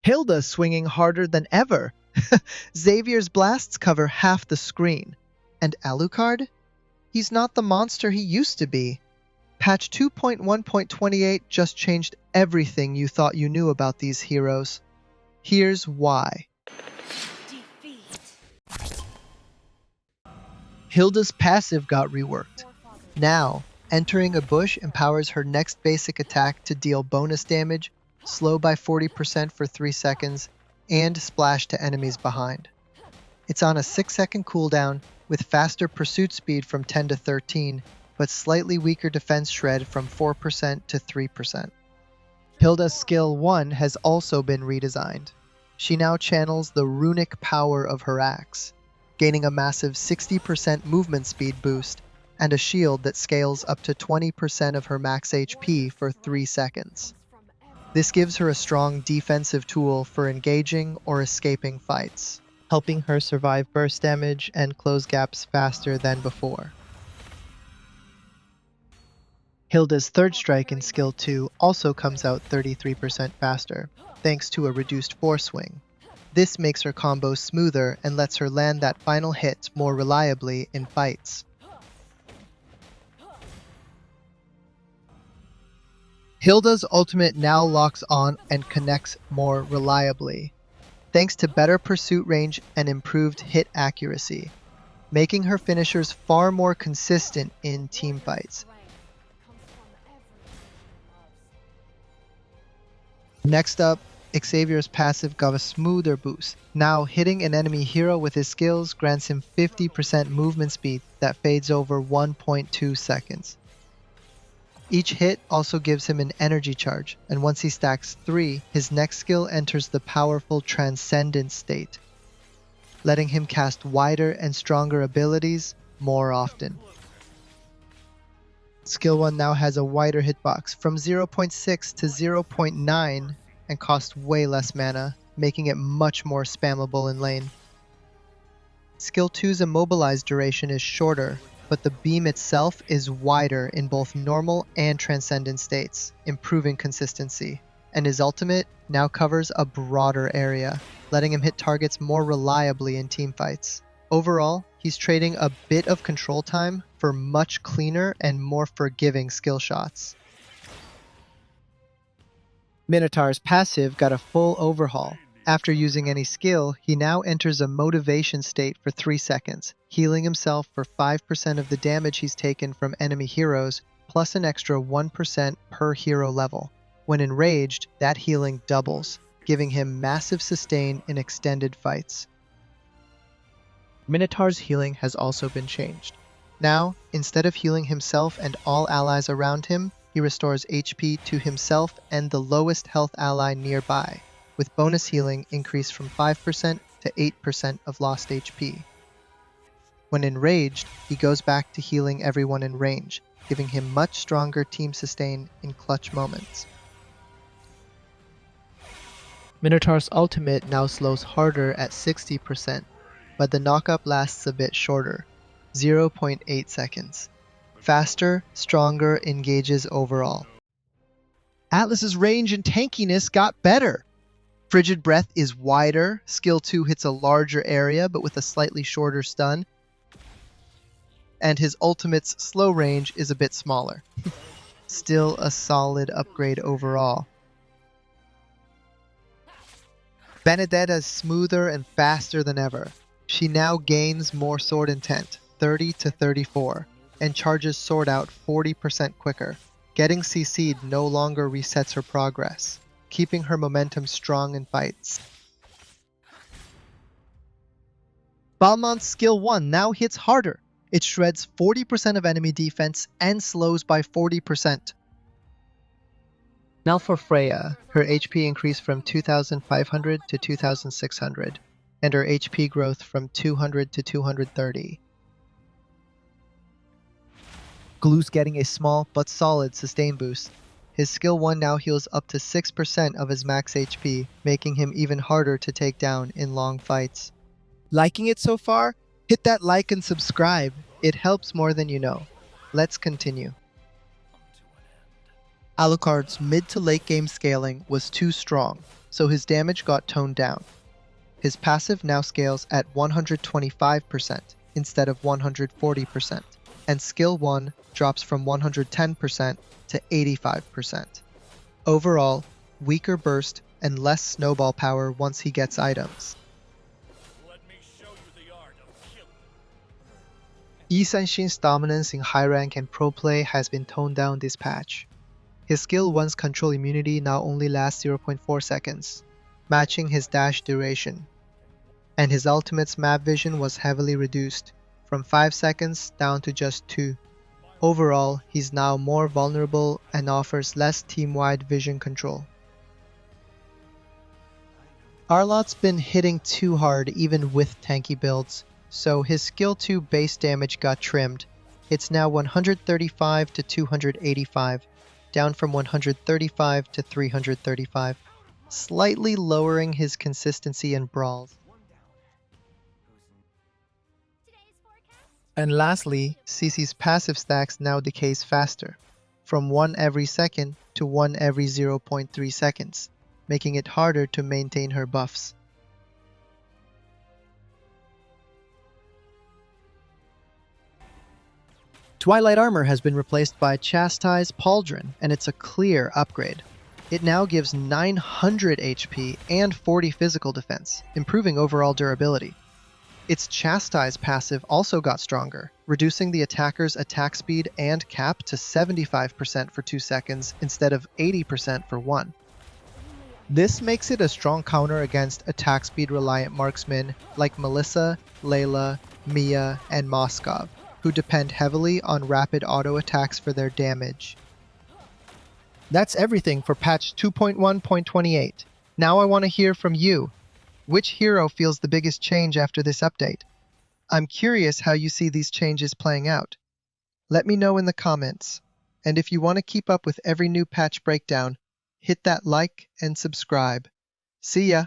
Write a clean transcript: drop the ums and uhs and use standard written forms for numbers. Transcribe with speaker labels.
Speaker 1: Hilda swinging harder than ever. Xavier's blasts cover half the screen. And Alucard? He's not the monster he used to be. Patch 2.1.28 just changed everything you thought you knew about these heroes. Here's why. Hilda's passive got reworked. Now, entering a bush empowers her next basic attack to deal bonus damage, slow by 40% for 3 seconds, and splash to enemies behind. It's on a 6-second cooldown with faster pursuit speed from 10 to 13, but slightly weaker defense shred from 4% to 3%. Hilda's skill 1 has also been redesigned. She now channels the runic power of her axe, gaining a massive 60% movement speed boost and a shield that scales up to 20% of her max HP for 3 seconds. This gives her a strong defensive tool for engaging or escaping fights, helping her survive burst damage and close gaps faster than before. Hilda's third strike in skill 2 also comes out 33% faster, thanks to a reduced force swing. This makes her combo smoother and lets her land that final hit more reliably in fights. Hilda's ultimate now locks on and connects more reliably, thanks to better pursuit range and improved hit accuracy, making her finishers far more consistent in teamfights. Next up, Xavier's passive got a smoother boost. Now, hitting an enemy hero with his skills grants him 50% movement speed that fades over 1.2 seconds. Each hit also gives him an energy charge, and once he stacks 3, his next skill enters the powerful Transcendent state, letting him cast wider and stronger abilities more often. Skill 1 now has a wider hitbox from 0.6 to 0.9 and costs way less mana, making it much more spammable in lane. Skill 2's immobilized duration is shorter, but the beam itself is wider in both normal and transcendent states, improving consistency, and his ultimate now covers a broader area, letting him hit targets more reliably in teamfights. Overall, he's trading a bit of control time for much cleaner and more forgiving skill shots. Minotaur's passive got a full overhaul. After using any skill, he now enters a motivation state for 3 seconds, healing himself for 5% of the damage he's taken from enemy heroes, plus an extra 1% per hero level. When enraged, that healing doubles, giving him massive sustain in extended fights. Minotaur's healing has also been changed. Now, instead of healing himself and all allies around him, he restores HP to himself and the lowest health ally nearby, with bonus healing increased from 5% to 8% of lost HP. When enraged, he goes back to healing everyone in range, giving him much stronger team sustain in clutch moments. Minotaur's ultimate now slows harder at 60%, but the knockup lasts a bit shorter, 0.8 seconds. Faster, stronger engages overall. Atlas's range and tankiness got better. Frigid Breath is wider, skill 2 hits a larger area but with a slightly shorter stun, and his ultimate's slow range is a bit smaller. Still a solid upgrade overall. Benedetta is smoother and faster than ever. She now gains more sword intent, 30 to 34, and charges sword out 40% quicker. Getting CC'd no longer resets her progress, keeping her momentum strong in fights. Balmond's skill 1 now hits harder. It shreds 40% of enemy defense and slows by 40%. Now for Freya, her HP increased from 2,500 to 2,600, and her HP growth from 200 to 230. Gloo's getting a small but solid sustain boost. His skill 1 now heals up to 6% of his max HP, making him even harder to take down in long fights. Liking it so far? Hit that like and subscribe. It helps more than you know. Let's continue. Alucard's mid to late game scaling was too strong, so his damage got toned down. His passive now scales at 125% instead of 140%, and skill 1 drops from 110% to 85%. Overall, weaker burst and less snowball power once he gets items.
Speaker 2: Let me show you the art of killing.
Speaker 1: Sun-Shin's dominance in high rank and pro play has been toned down this patch. His skill 1's control immunity now only lasts 0.4 seconds, matching his dash duration. And his ultimate's map vision was heavily reduced, from 5 seconds down to just 2. Overall, he's now more vulnerable and offers less team-wide vision control. Arlott's been hitting too hard even with tanky builds, so his skill 2 base damage got trimmed. It's now 135 to 285, down from 135 to 335, slightly lowering his consistency in brawls. And lastly, Cici's passive stacks now decays faster, from 1 every second to 1 every 0.3 seconds, making it harder to maintain her buffs. Twilight Armor has been replaced by Chastise Pauldron, and it's a clear upgrade. It now gives 900 HP and 40 physical defense, improving overall durability. Its Chastise passive also got stronger, reducing the attacker's attack speed and cap to 75% for 2 seconds instead of 80% for 1. This makes it a strong counter against attack speed reliant marksmen like Melissa, Layla, Mia, and Moskov, who depend heavily on rapid auto attacks for their damage. That's everything for patch 2.1.28. Now I want to hear from you. Which hero feels the biggest change after this update? I'm curious how you see these changes playing out. Let me know in the comments. And if you want to keep up with every new patch breakdown, hit that like and subscribe. See ya!